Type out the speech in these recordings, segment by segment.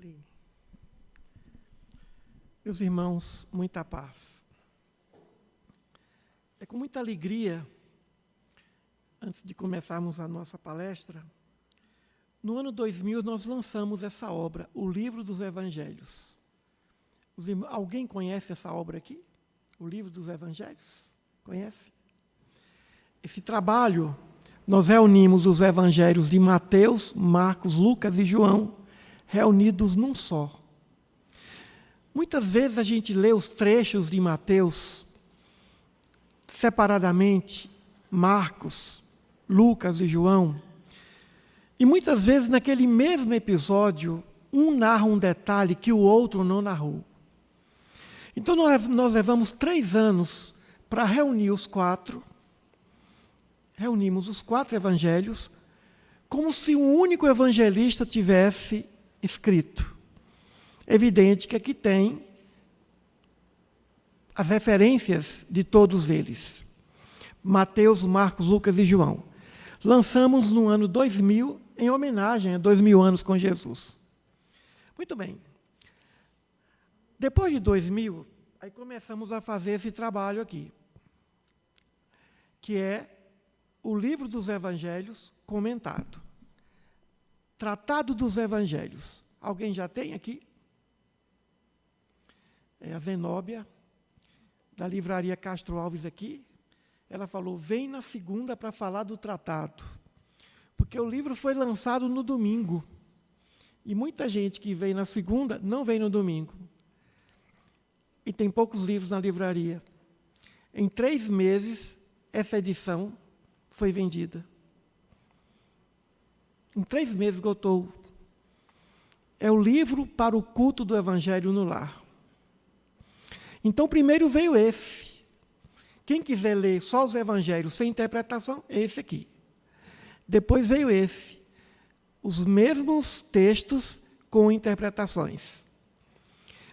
Aline. Meus irmãos, muita paz. É com muita alegria, antes de começarmos a nossa palestra, no ano 2000 nós lançamos essa obra, o Livro dos Evangelhos. Alguém conhece essa obra aqui? O Livro dos Evangelhos? Conhece? Esse trabalho, nós reunimos os evangelhos de Mateus, Marcos, Lucas e João, reunidos num só. Muitas vezes a gente lê os trechos de Mateus separadamente, Marcos, Lucas e João, e muitas vezes naquele mesmo episódio, um narra um detalhe que o outro não narrou. Então nós levamos 3 anos para reunimos os 4 evangelhos, como se um único evangelista tivesse escrito. É evidente que aqui tem as referências de todos eles. Mateus, Marcos, Lucas e João. Lançamos no ano 2000, em homenagem a 2000 anos com Jesus. Muito bem. Depois de 2000, aí começamos a fazer esse trabalho aqui, que é o Livro dos Evangelhos comentado. Tratado dos Evangelhos. Alguém já tem aqui? É a Zenóbia, da livraria Castro Alves aqui. Ela falou, vem na segunda para falar do tratado. Porque o livro foi lançado no domingo. E muita gente que vem na segunda não vem no domingo. E tem poucos livros na livraria. Em 3 meses, essa edição foi vendida. Em 3 meses esgotou. É o livro para o culto do Evangelho no lar. Então, primeiro veio esse. Quem quiser ler só os Evangelhos sem interpretação, é esse aqui. Depois veio esse. Os mesmos textos com interpretações.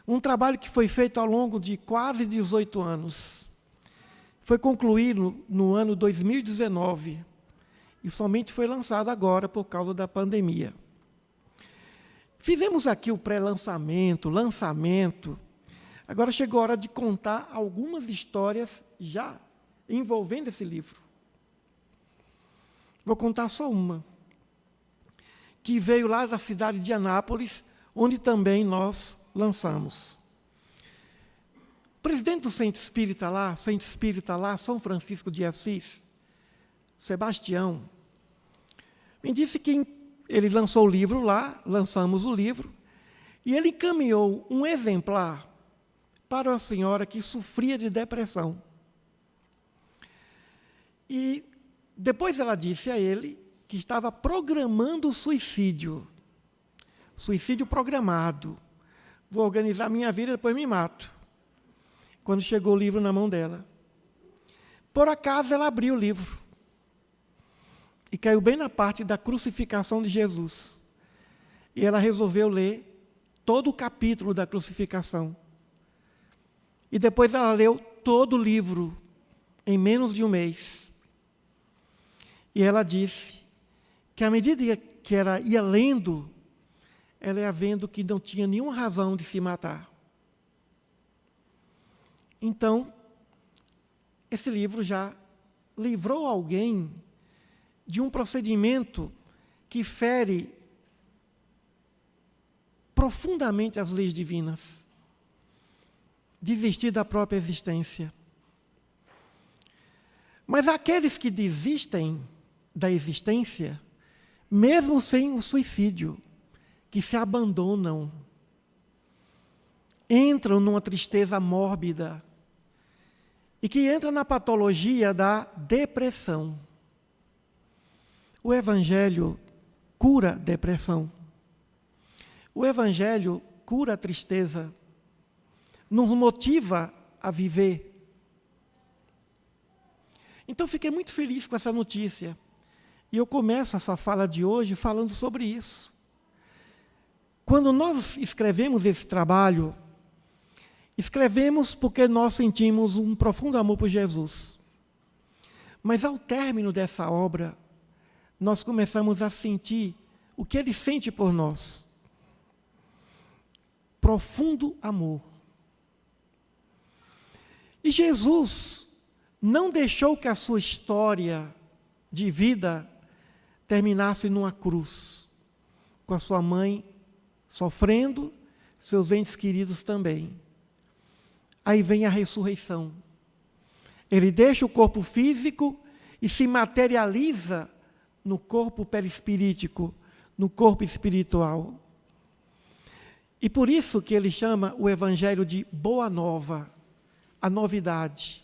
Um trabalho que foi feito ao longo de quase 18 anos. Foi concluído no ano 2019 e somente foi lançado agora por causa da pandemia. Fizemos aqui o pré-lançamento, lançamento. Agora chegou a hora de contar algumas histórias já envolvendo esse livro. Vou contar só uma, que veio lá da cidade de Anápolis, onde também nós lançamos. O presidente do Centro Espírita lá, São Francisco de Assis, Sebastião, me disse que ele lançou o livro lá, lançamos o livro, e ele encaminhou um exemplar para uma senhora que sofria de depressão. E depois ela disse a ele que estava programando o suicídio programado. Vou organizar minha vida, depois me mato. Quando chegou o livro na mão dela. Por acaso, ela abriu o livro. E caiu bem na parte da crucificação de Jesus. E ela resolveu ler todo o capítulo da crucificação. E depois ela leu todo o livro, em menos de um mês. E ela disse que, à medida que ela ia lendo, ela ia vendo que não tinha nenhuma razão de se matar. Então, esse livro já livrou alguém de um procedimento que fere profundamente as leis divinas. Desistir da própria existência. Mas aqueles que desistem da existência, mesmo sem o suicídio, que se abandonam, entram numa tristeza mórbida e que entram na patologia da depressão. O Evangelho cura a depressão. O Evangelho cura a tristeza. Nos motiva a viver. Então, fiquei muito feliz com essa notícia. E eu começo essa fala de hoje falando sobre isso. Quando nós escrevemos esse trabalho, escrevemos porque nós sentimos um profundo amor por Jesus. Mas, ao término dessa obra, nós começamos a sentir o que Ele sente por nós. profundo amor. E Jesus não deixou que a sua história de vida terminasse numa cruz, com a sua mãe sofrendo, seus entes queridos também. Aí vem a ressurreição. Ele deixa o corpo físico e se materializa no corpo perispirítico, no corpo espiritual. E por isso que ele chama o Evangelho de Boa Nova, a novidade.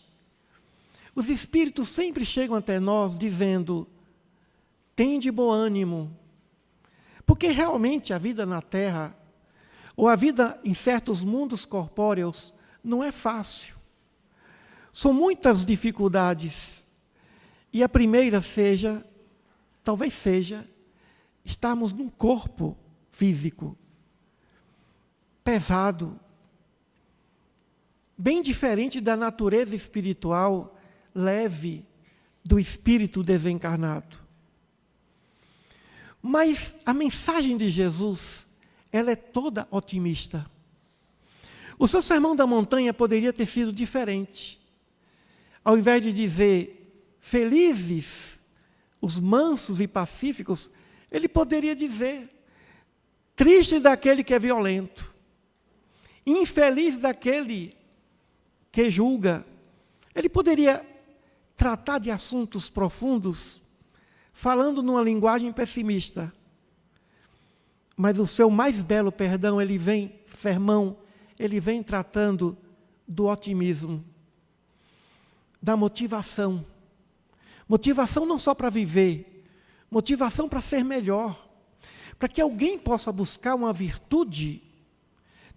Os Espíritos sempre chegam até nós dizendo, tende bom ânimo, porque realmente a vida na Terra, ou a vida em certos mundos corpóreos, não é fácil. São muitas dificuldades. E a primeira talvez seja, estarmos num corpo físico pesado, bem diferente da natureza espiritual leve do espírito desencarnado. Mas a mensagem de Jesus, ela é toda otimista. O seu Sermão da Montanha poderia ter sido diferente. Ao invés de dizer, felizes os mansos e pacíficos, ele poderia dizer, triste daquele que é violento, infeliz daquele que julga. Ele poderia tratar de assuntos profundos, falando numa linguagem pessimista. Mas o seu mais belo perdão, sermão, ele vem tratando do otimismo, da motivação. Motivação não só para viver, motivação para ser melhor. Para que alguém possa buscar uma virtude,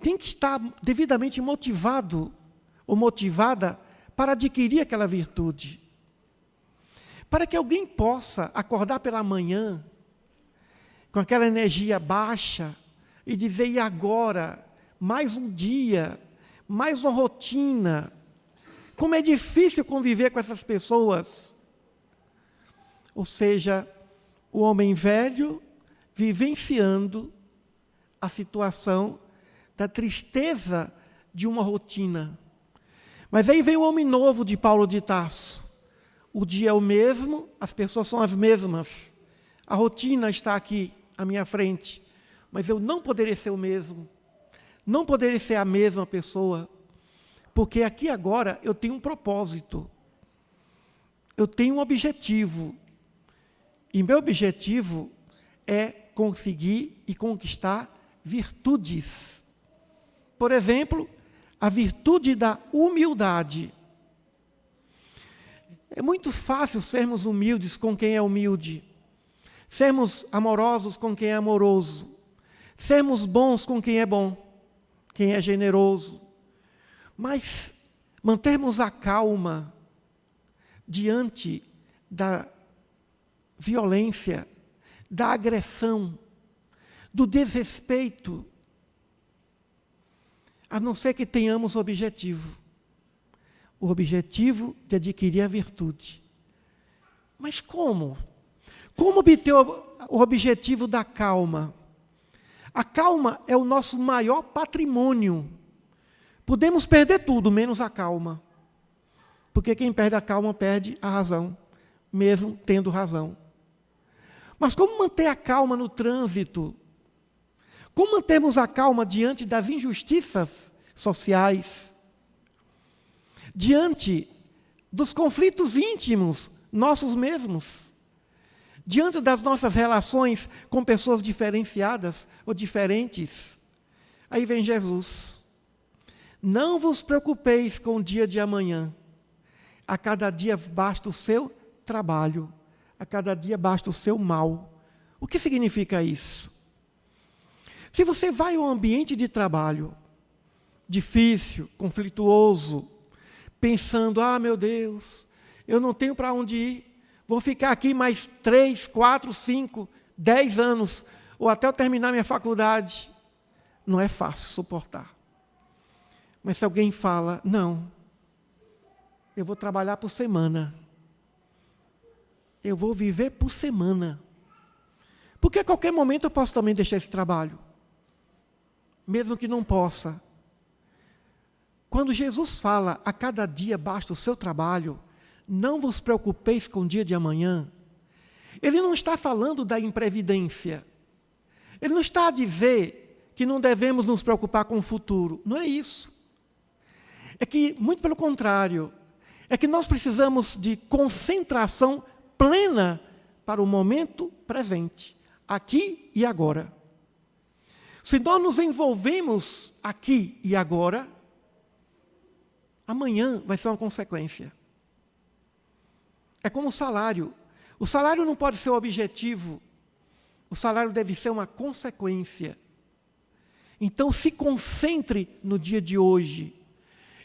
tem que estar devidamente motivado ou motivada para adquirir aquela virtude. Para que alguém possa acordar pela manhã com aquela energia baixa e dizer, e agora? Mais um dia, mais uma rotina. Como é difícil conviver com essas pessoas. Ou seja, o homem velho vivenciando a situação da tristeza de uma rotina. Mas aí vem o homem novo de Paulo de Tarso. O dia é o mesmo, as pessoas são as mesmas. A rotina está aqui à minha frente. Mas eu não poderia ser o mesmo. Não poderia ser a mesma pessoa. Porque aqui agora eu tenho um propósito. Eu tenho um objetivo. E meu objetivo é conseguir e conquistar virtudes. Por exemplo, a virtude da humildade. É muito fácil sermos humildes com quem é humilde. Sermos amorosos com quem é amoroso. Sermos bons com quem é bom, quem é generoso. Mas mantermos a calma diante da violência, da agressão, do desrespeito, a não ser que tenhamos o objetivo de adquirir a virtude. Mas como? Como obter o objetivo da calma? A calma é o nosso maior patrimônio. Podemos perder tudo, menos a calma. Porque quem perde a calma perde a razão, mesmo tendo razão. Mas como manter a calma no trânsito? Como mantermos a calma diante das injustiças sociais? Diante dos conflitos íntimos, nossos mesmos? Diante das nossas relações com pessoas diferenciadas ou diferentes? Aí vem Jesus. Não vos preocupeis com o dia de amanhã. A cada dia basta o seu trabalho. A cada dia basta o seu mal. O que significa isso? Se você vai a um ambiente de trabalho difícil, conflituoso, pensando, meu Deus, eu não tenho para onde ir, vou ficar aqui mais 3, 4, 5, 10 anos, ou até eu terminar minha faculdade. Não é fácil suportar. Mas se alguém fala, não, eu vou trabalhar por semana. Eu vou viver por semana. Porque a qualquer momento eu posso também deixar esse trabalho. mesmo que não possa. Quando Jesus fala, a cada dia basta o seu trabalho, não vos preocupeis com o dia de amanhã, ele não está falando da imprevidência. Ele não está a dizer que não devemos nos preocupar com o futuro. Não é isso. É que, muito pelo contrário, é que nós precisamos de concentração plena para o momento presente, aqui e agora. Se nós nos envolvemos aqui e agora, amanhã vai ser uma consequência. É como o salário. O salário não pode ser o objetivo. O salário deve ser uma consequência. Então, se concentre no dia de hoje.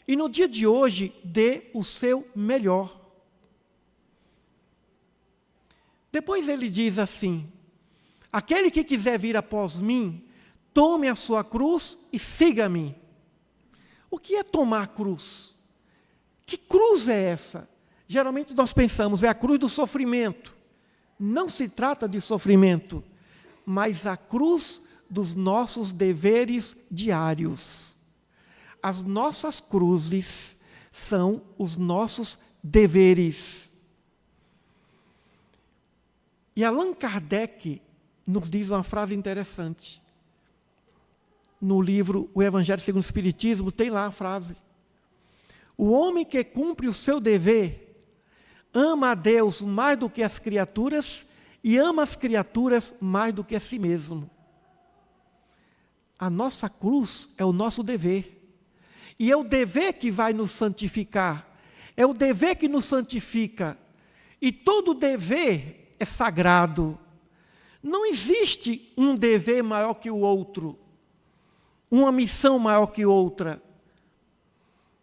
E no dia de hoje, dê o seu melhor. Depois ele diz assim: aquele que quiser vir após mim, tome a sua cruz e siga-me. O que é tomar a cruz? Que cruz é essa? Geralmente nós pensamos, é a cruz do sofrimento. Não se trata de sofrimento, mas a cruz dos nossos deveres diários. As nossas cruzes são os nossos deveres. E Allan Kardec nos diz uma frase interessante. No livro O Evangelho segundo o Espiritismo, tem lá a frase: o homem que cumpre o seu dever ama a Deus mais do que as criaturas e ama as criaturas mais do que a si mesmo. A nossa cruz é o nosso dever. E é o dever que vai nos santificar. É o dever que nos santifica. E todo dever é sagrado. Não existe um dever maior que o outro. Uma missão maior que outra.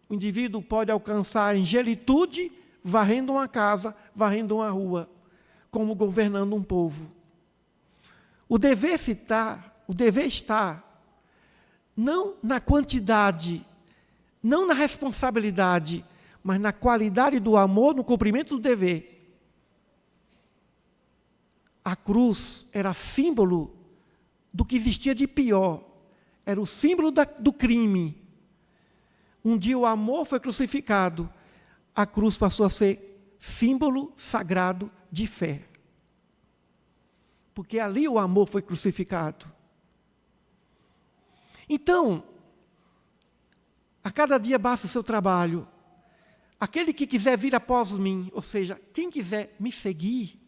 O indivíduo pode alcançar a angelitude varrendo uma casa, varrendo uma rua, como governando um povo. O dever está não na quantidade, não na responsabilidade, mas na qualidade do amor, no cumprimento do dever. A cruz era símbolo do que existia de pior. Era o símbolo do crime. Um dia o amor foi crucificado. A cruz passou a ser símbolo sagrado de fé. Porque ali o amor foi crucificado. Então, a cada dia basta o seu trabalho. Aquele que quiser vir após mim, ou seja, quem quiser me seguir,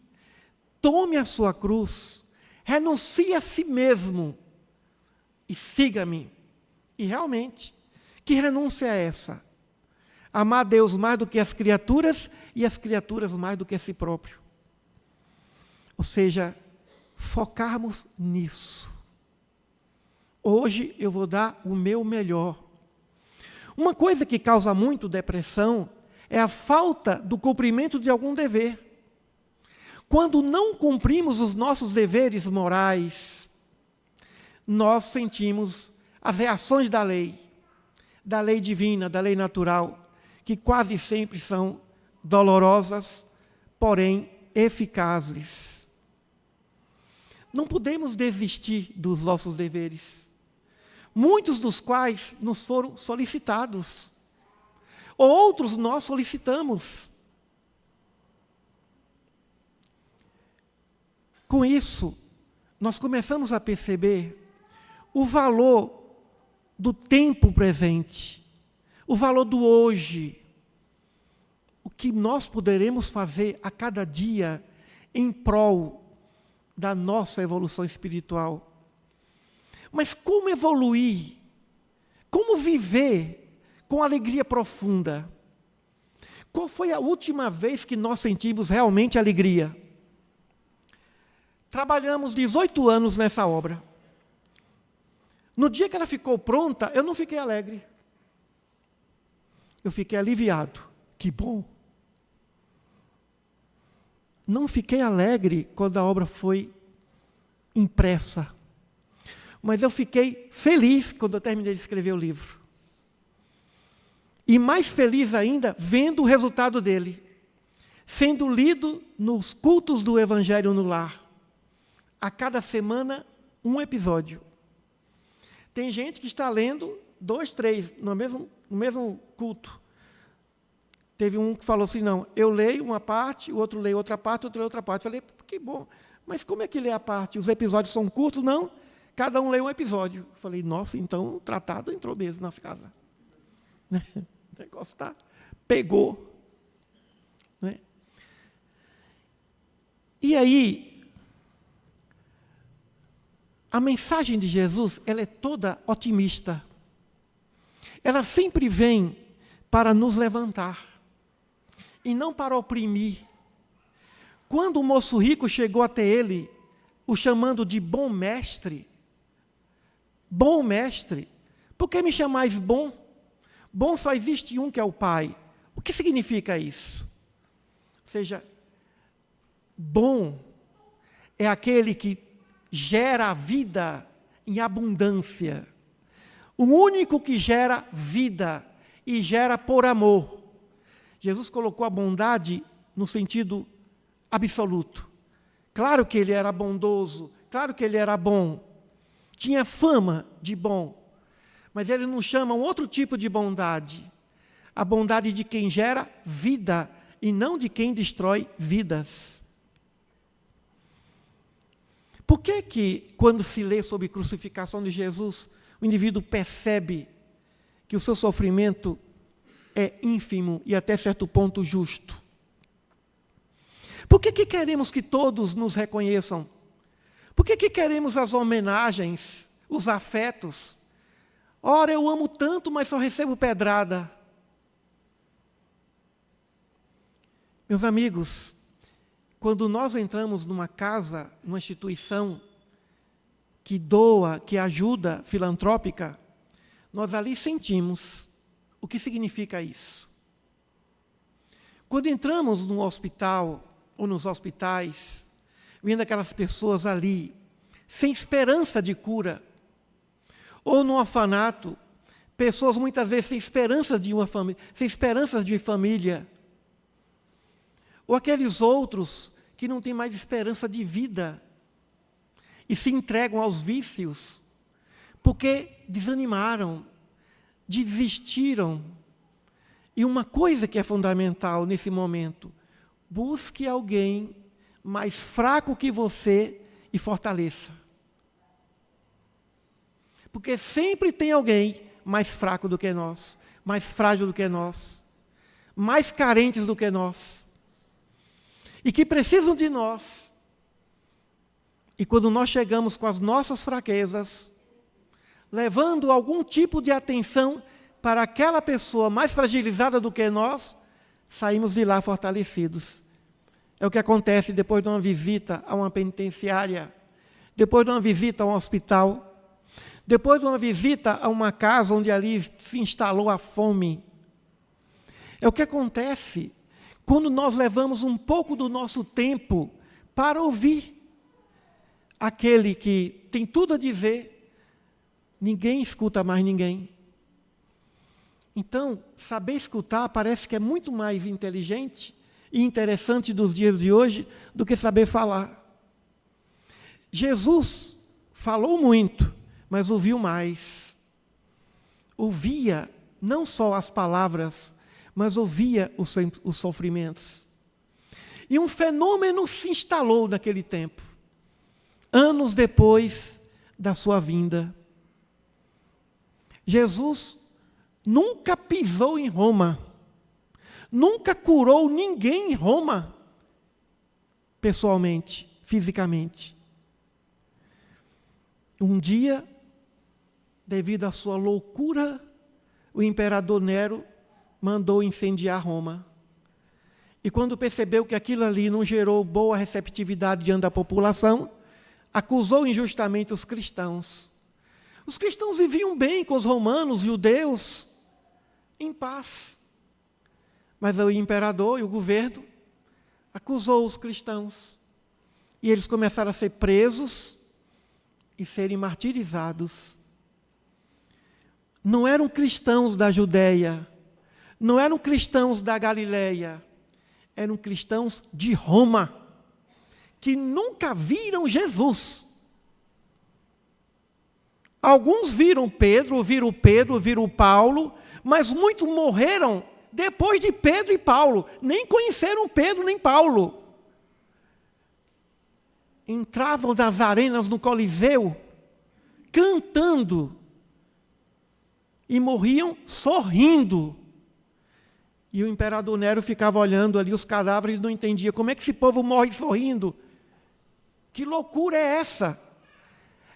tome a sua cruz, renuncie a si mesmo e siga-me. E realmente, que renúncia é essa? Amar a Deus mais do que as criaturas e as criaturas mais do que a si próprio. Ou seja, focarmos nisso. Hoje eu vou dar o meu melhor. Uma coisa que causa muito depressão é a falta do cumprimento de algum dever. Quando não cumprimos os nossos deveres morais, nós sentimos as reações da lei divina, da lei natural, que quase sempre são dolorosas, porém eficazes. Não podemos desistir dos nossos deveres, muitos dos quais nos foram solicitados, outros nós solicitamos. Com isso, nós começamos a perceber o valor do tempo presente, o valor do hoje, o que nós poderemos fazer a cada dia em prol da nossa evolução espiritual. Mas como evoluir? Como viver com alegria profunda? Qual foi a última vez que nós sentimos realmente alegria? Trabalhamos 18 anos nessa obra. No dia que ela ficou pronta, eu não fiquei alegre. Eu fiquei aliviado. Que bom. Não fiquei alegre quando a obra foi impressa. Mas eu fiquei feliz quando eu terminei de escrever o livro. E mais feliz ainda vendo o resultado dele, sendo lido nos cultos do Evangelho no Lar. A cada semana, um episódio. Tem gente que está lendo 2, 3 no mesmo culto. Teve um que falou assim, não, eu leio uma parte, o outro lê outra parte, o outro lê outra parte. Falei, que bom, mas como é que lê a parte? Os episódios são curtos? Não, cada um lê um episódio. Falei, nossa, então o tratado entrou mesmo nas casas. O negócio pegou. Né? E aí, a mensagem de Jesus, ela é toda otimista. Ela sempre vem para nos levantar e não para oprimir. Quando o moço rico chegou até ele, o chamando de bom mestre, por que me chamais bom? Bom só existe um que é o Pai. O que significa isso? Ou seja, bom é aquele que gera a vida em abundância. O único que gera vida e gera por amor. Jesus colocou a bondade no sentido absoluto. Claro que ele era bondoso, claro que ele era bom, tinha fama de bom, mas ele nos chama um outro tipo de bondade, a bondade de quem gera vida e não de quem destrói vidas. Por que quando se lê sobre a crucificação de Jesus, o indivíduo percebe que o seu sofrimento é ínfimo e até certo ponto justo? Por que queremos que todos nos reconheçam? Por que queremos as homenagens, os afetos? Ora, eu amo tanto, mas só recebo pedrada. Meus amigos, quando nós entramos numa casa, numa instituição que doa, que ajuda, filantrópica, nós ali sentimos o que significa isso. Quando entramos num hospital ou nos hospitais, vendo aquelas pessoas ali, sem esperança de cura, ou num orfanato, pessoas muitas vezes sem esperanças de uma família, sem esperanças de família, ou aqueles outros que não têm mais esperança de vida e se entregam aos vícios, porque desanimaram, desistiram. E uma coisa que é fundamental nesse momento, busque alguém mais fraco que você e fortaleça. Porque sempre tem alguém mais fraco do que nós, mais frágil do que nós, mais carentes do que nós, e que precisam de nós. E quando nós chegamos com as nossas fraquezas, levando algum tipo de atenção para aquela pessoa mais fragilizada do que nós, saímos de lá fortalecidos. É o que acontece depois de uma visita a uma penitenciária, depois de uma visita a um hospital, depois de uma visita a uma casa onde ali se instalou a fome. É o que acontece quando nós levamos um pouco do nosso tempo para ouvir aquele que tem tudo a dizer, ninguém escuta mais ninguém. Então, saber escutar parece que é muito mais inteligente e interessante dos dias de hoje do que saber falar. Jesus falou muito, mas ouviu mais. Ouvia não só as palavras, mas ouvia os sofrimentos. E um fenômeno se instalou naquele tempo, anos depois da sua vinda. Jesus nunca pisou em Roma, nunca curou ninguém em Roma, pessoalmente, fisicamente. Um dia, devido à sua loucura, o imperador Nero mandou incendiar Roma. E quando percebeu que aquilo ali não gerou boa receptividade diante da população, acusou injustamente os cristãos. Os cristãos viviam bem com os romanos, judeus, em paz. Mas o imperador e o governo acusou os cristãos. E eles começaram a ser presos e serem martirizados. Não eram cristãos da Judeia, não eram cristãos da Galileia, eram cristãos de Roma, que nunca viram Jesus. Alguns viram Paulo, mas muitos morreram depois de Pedro e Paulo. Nem conheceram Pedro nem Paulo. Entravam nas arenas no Coliseu, cantando, e morriam sorrindo. E o imperador Nero ficava olhando ali os cadáveres e não entendia como é que esse povo morre sorrindo. Que loucura é essa?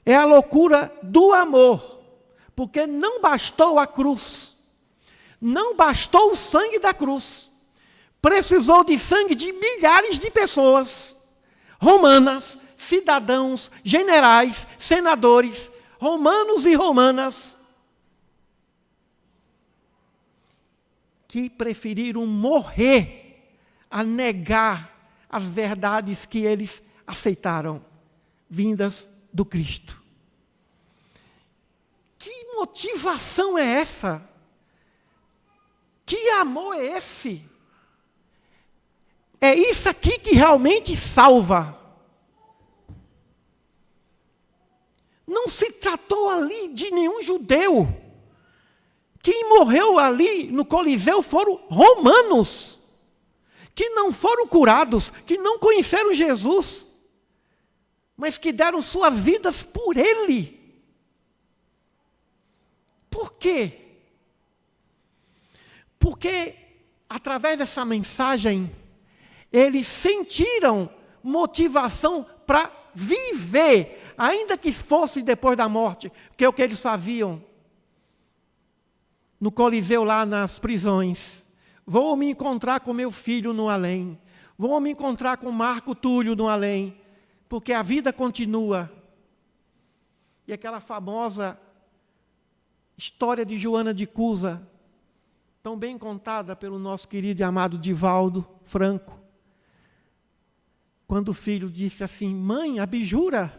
É a loucura do amor, porque não bastou a cruz, não bastou o sangue da cruz, precisou de sangue de milhares de pessoas, romanas, cidadãos, generais, senadores, romanos e romanas, que preferiram morrer a negar as verdades que eles aceitaram, vindas do Cristo. Que motivação é essa? Que amor é esse? É isso aqui que realmente salva. Não se tratou ali de nenhum judeu. Quem morreu ali no Coliseu foram romanos, que não foram curados, que não conheceram Jesus, mas que deram suas vidas por Ele. Por quê? Porque, através dessa mensagem, eles sentiram motivação para viver, ainda que fosse depois da morte, que é o que eles faziam no Coliseu, lá nas prisões. Vou me encontrar com meu filho no além, vou me encontrar com Marco Túlio no além, porque a vida continua. E aquela famosa história de Joana de Cusa, tão bem contada pelo nosso querido e amado Divaldo Franco, quando o filho disse assim: mãe, abjura,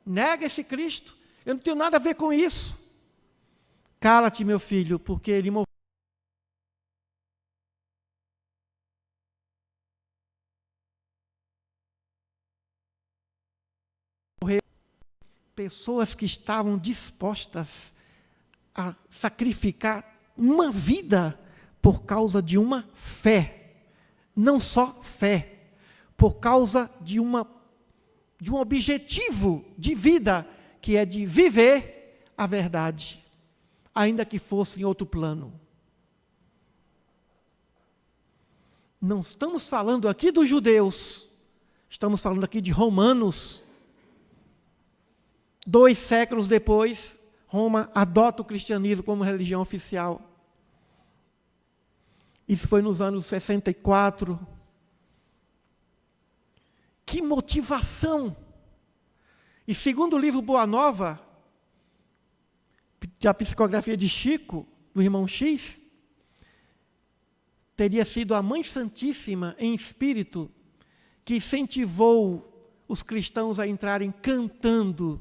nega esse Cristo, eu não tenho nada a ver com isso. Cala-te, meu filho, porque ele morreu. Pessoas que estavam dispostas a sacrificar uma vida por causa de uma fé. Não só fé, por causa de um objetivo de vida, que é de viver a verdade, ainda que fosse em outro plano. Não estamos falando aqui dos judeus, estamos falando aqui de romanos. 2 séculos depois, Roma adota o cristianismo como religião oficial. Isso foi nos anos 64. Que motivação! E segundo o livro Boa Nova, a psicografia de Chico, do irmão X, teria sido a Mãe Santíssima em espírito que incentivou os cristãos a entrarem cantando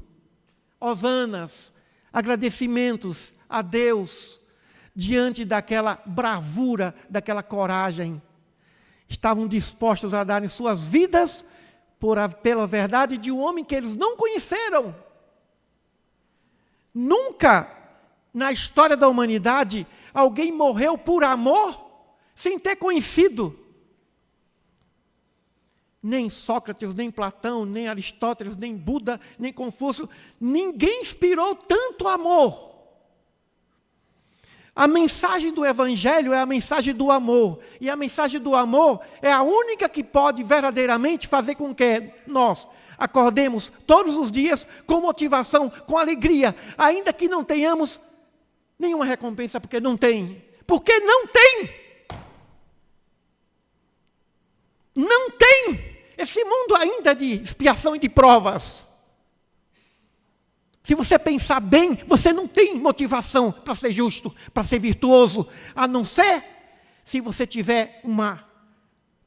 hosanas, agradecimentos a Deus, diante daquela bravura, daquela coragem. Estavam dispostos a darem suas vidas pela verdade de um homem que eles não conheceram. Nunca na história da humanidade alguém morreu por amor sem ter conhecido. Nem Sócrates, nem Platão, nem Aristóteles, nem Buda, nem Confúcio, ninguém inspirou tanto amor. A mensagem do Evangelho é a mensagem do amor, e a mensagem do amor é a única que pode verdadeiramente fazer com que nós acordemos todos os dias com motivação, com alegria, ainda que não tenhamos nenhuma recompensa, porque não tem. Porque não tem! Não tem! Esse mundo ainda é de expiação e de provas. Se você pensar bem, você não tem motivação para ser justo, para ser virtuoso, a não ser se você tiver uma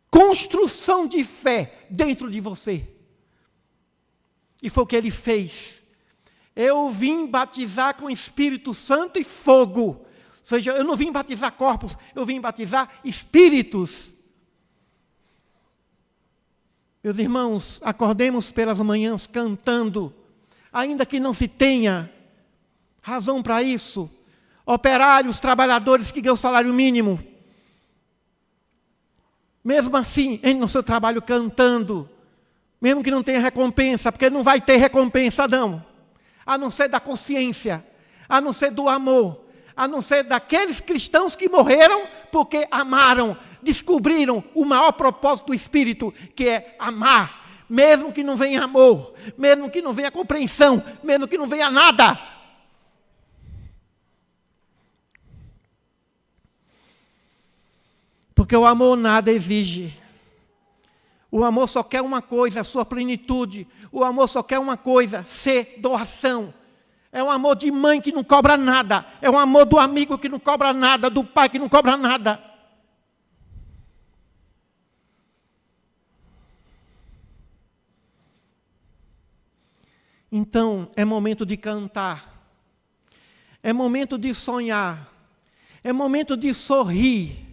construção de fé dentro de você. E foi o que ele fez. Eu vim batizar com Espírito Santo e fogo. Ou seja, eu não vim batizar corpos, eu vim batizar espíritos. Meus irmãos, acordemos pelas manhãs cantando, ainda que não se tenha razão para isso. Operários, trabalhadores que ganham salário mínimo. Mesmo assim, entre no seu trabalho cantando, mesmo que não tenha recompensa, porque não vai ter recompensa não, a não ser da consciência, a não ser do amor, a não ser daqueles cristãos que morreram porque amaram, descobriram o maior propósito do Espírito, que é amar, mesmo que não venha amor, mesmo que não venha compreensão, mesmo que não venha nada. Porque o amor nada exige. O amor só quer uma coisa, a sua plenitude. O amor só quer uma coisa, ser doação. É um amor de mãe que não cobra nada. É um amor do amigo que não cobra nada, do pai que não cobra nada. Então, é momento de cantar. É momento de sonhar. É momento de sorrir.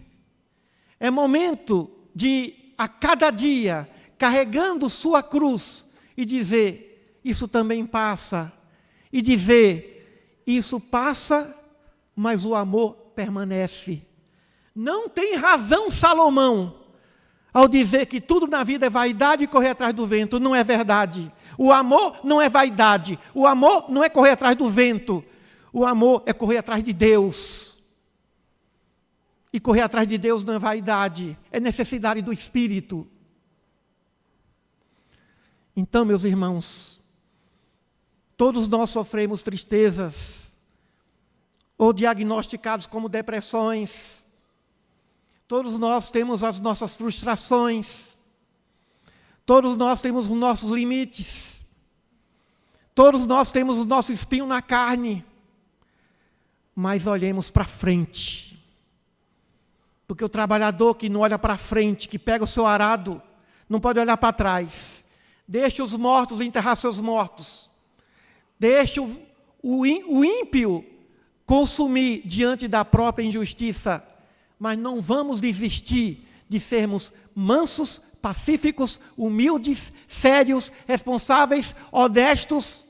É momento de, a cada dia, carregando sua cruz e dizer, isso também passa. E dizer, isso passa, mas o amor permanece. Não tem razão Salomão ao dizer que tudo na vida é vaidade e correr atrás do vento. Não é verdade. O amor não é vaidade. O amor não é correr atrás do vento. O amor é correr atrás de Deus. E correr atrás de Deus não é vaidade, é necessidade do Espírito. Então, meus irmãos, todos nós sofremos tristezas, ou diagnosticados como depressões. Todos nós temos as nossas frustrações. Todos nós temos os nossos limites. Todos nós temos o nosso espinho na carne. Mas olhemos para frente. Porque o trabalhador que não olha para frente, que pega o seu arado, não pode olhar para trás. Deixa os mortos enterrar seus mortos. Deixa o ímpio consumir diante da própria injustiça. Mas não vamos desistir de sermos mansos, pacíficos, humildes, sérios, responsáveis, honestos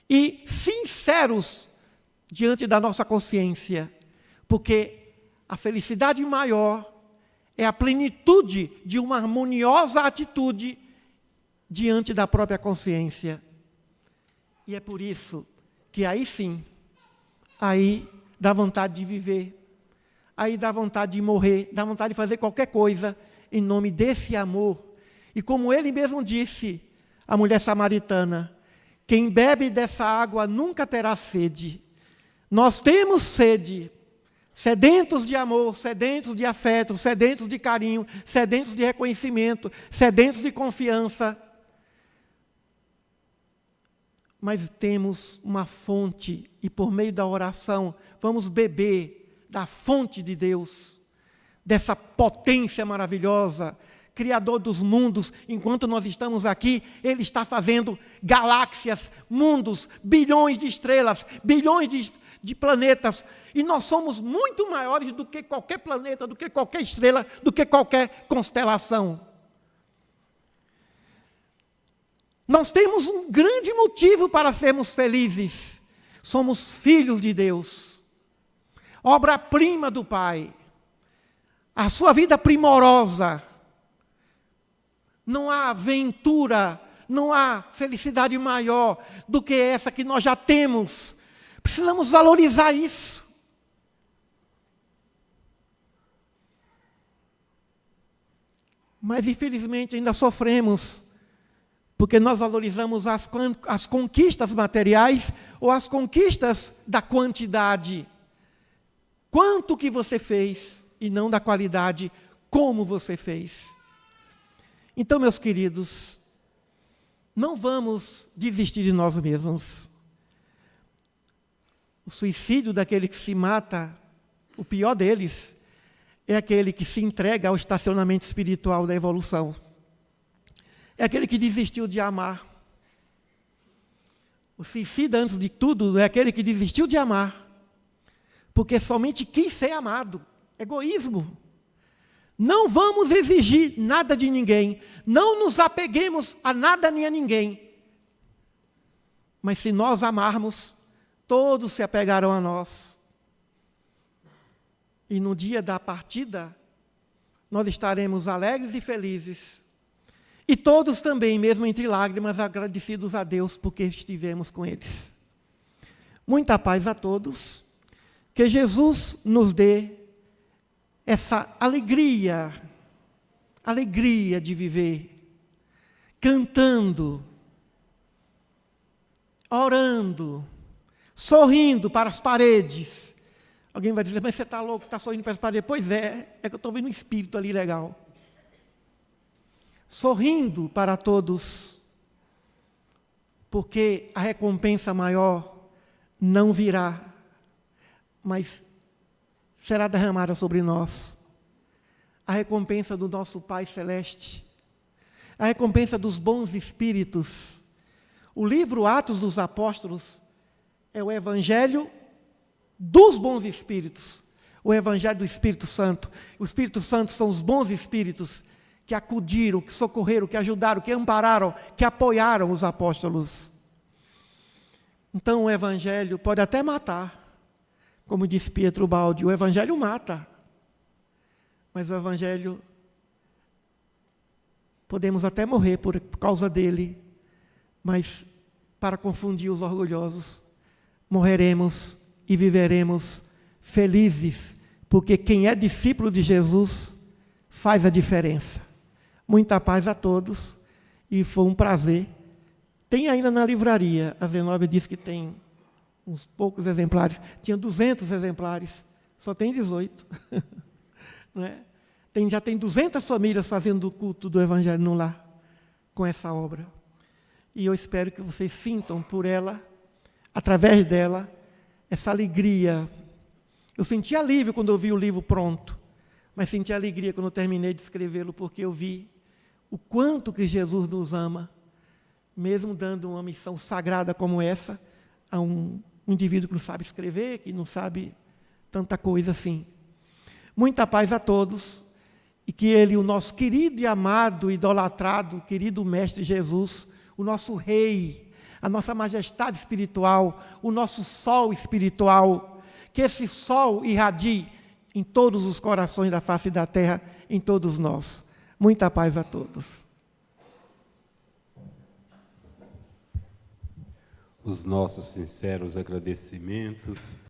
e sinceros diante da nossa consciência. Porque a felicidade maior é a plenitude de uma harmoniosa atitude diante da própria consciência. E é por isso que aí sim, aí dá vontade de viver, aí dá vontade de morrer, dá vontade de fazer qualquer coisa em nome desse amor. E como ele mesmo disse, a mulher samaritana, quem bebe dessa água nunca terá sede. Nós temos sede, sedentos de amor, sedentos de afeto, sedentos de carinho, sedentos de reconhecimento, sedentos de confiança. Mas temos uma fonte, e por meio da oração, vamos beber da fonte de Deus, dessa potência maravilhosa, Criador dos mundos. Enquanto nós estamos aqui, Ele está fazendo galáxias, mundos, bilhões de estrelas, bilhões de planetas, e nós somos muito maiores do que qualquer planeta, do que qualquer estrela, do que qualquer constelação. Nós temos um grande motivo para sermos felizes. Somos filhos de Deus, obra-prima do Pai. A sua vida primorosa. Não há aventura, não há felicidade maior do que essa que nós já temos. Precisamos valorizar isso. Mas, infelizmente, ainda sofremos, porque nós valorizamos as conquistas materiais ou as conquistas da quantidade. Quanto que você fez, e não da qualidade, como você fez. Então, meus queridos, não vamos desistir de nós mesmos. O suicídio daquele que se mata, o pior deles, é aquele que se entrega ao estacionamento espiritual da evolução. É aquele que desistiu de amar. O suicida, antes de tudo, é aquele que desistiu de amar, porque somente quis ser amado. Egoísmo. Não vamos exigir nada de ninguém. Não nos apeguemos a nada nem a ninguém. Mas se nós amarmos, todos se apegarão a nós. E no dia da partida, nós estaremos alegres e felizes. E todos também, mesmo entre lágrimas, agradecidos a Deus porque estivemos com eles. Muita paz a todos. Que Jesus nos dê essa alegria de viver, cantando, orando, sorrindo para as paredes. Alguém vai dizer, mas você está louco, está sorrindo para as paredes? Pois é que eu estou vendo um espírito ali legal. Sorrindo para todos, porque a recompensa maior não virá, mas será derramada sobre nós. A recompensa do nosso Pai Celeste, a recompensa dos bons espíritos. O livro Atos dos Apóstolos é o Evangelho dos bons espíritos, o Evangelho do Espírito Santo. O Espírito Santo são os bons espíritos que acudiram, que socorreram, que ajudaram, que ampararam, que apoiaram os apóstolos. Então o Evangelho pode até matar, como disse Pietro Baldi, o Evangelho mata, mas o Evangelho, podemos até morrer por causa dele, mas para confundir os orgulhosos, morreremos e viveremos felizes, porque quem é discípulo de Jesus faz a diferença. Muita paz a todos, e foi um prazer. Tem ainda na livraria, a Zenóbia disse que tem uns poucos exemplares, tinha 200 exemplares, só tem 18. Não é? Já tem 200 famílias fazendo o culto do Evangelho no lar, com essa obra. E eu espero que vocês sintam por ela, através dela, essa alegria. Eu senti alívio quando eu vi o livro pronto, mas senti alegria quando eu terminei de escrevê-lo, porque eu vi o quanto que Jesus nos ama, mesmo dando uma missão sagrada como essa, a um indivíduo que não sabe escrever, que não sabe tanta coisa assim. Muita paz a todos, e que Ele, o nosso querido e amado, idolatrado, querido Mestre Jesus, o nosso Rei, a nossa majestade espiritual, o nosso sol espiritual, que esse sol irradie em todos os corações da face da terra, em todos nós. Muita paz a todos. Os nossos sinceros agradecimentos